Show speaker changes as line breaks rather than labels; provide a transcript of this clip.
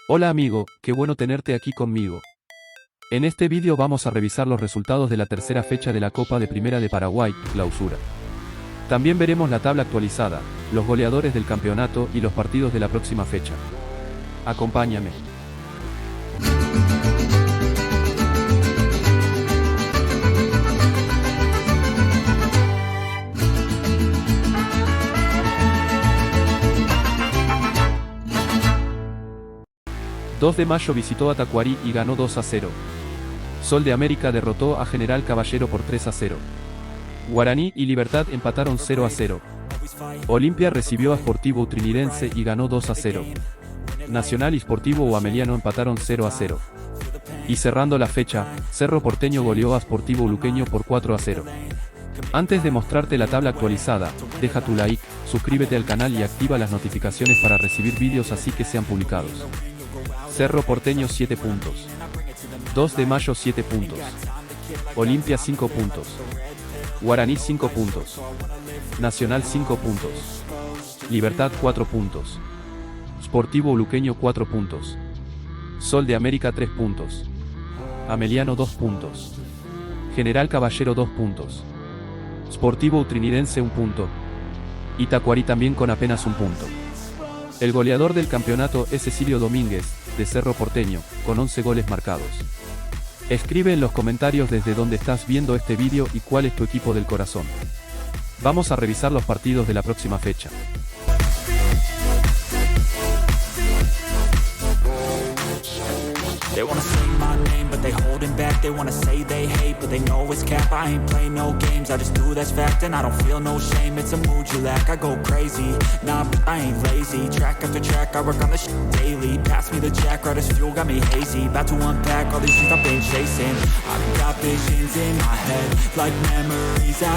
Hola amigo, qué bueno tenerte aquí conmigo. En este vídeo vamos a revisar los resultados de la tercera fecha de la Copa de Primera de Paraguay, Clausura. También veremos la tabla actualizada, los goleadores del campeonato y los partidos de la próxima fecha. Acompáñame. ...2 de mayo visitó a Tacuarí y ganó 2-0. Sol de América derrotó a General Caballero por 3-0. Guaraní y Libertad empataron 0-0. Olimpia recibió a Sportivo Utrinidense y ganó 2-0. Nacional y Sportivo Huameliano empataron 0-0. Y cerrando la fecha, Cerro Porteño goleó a Sportivo Luqueño por 4-0. Antes de mostrarte la tabla actualizada, deja tu like, suscríbete al canal y activa las notificaciones para recibir vídeos así que sean publicados. Cerro Porteño 7 puntos. 2 de mayo 7 puntos. Olimpia 5 puntos. Guaraní 5 puntos. Nacional 5 puntos. Libertad 4 puntos. Sportivo Luqueño 4 puntos. Sol de América 3 puntos. Ameliano 2 puntos. General Caballero 2 puntos. Sportivo Utrinidense 1 punto. Y Tacuarí también con apenas 1 punto. El goleador del campeonato es Cecilio Domínguez, de Cerro Porteño, con 11 goles marcados. Escribe en los comentarios desde dónde estás viendo este vídeo y cuál es tu equipo del corazón. Vamos a revisar los partidos de la próxima fecha.
They wanna say my name, but they holding back. They wanna say they hate, but they know it's cap. I ain't play no games, I just do that's fact. And I don't feel no shame, it's a mood you lack. I go crazy, nah, but I ain't lazy. Track after track, I work on this shit daily. Pass me the jack, right as fuel, got me hazy. About to unpack all these shit I've been chasing. I've got visions in my head, like memories that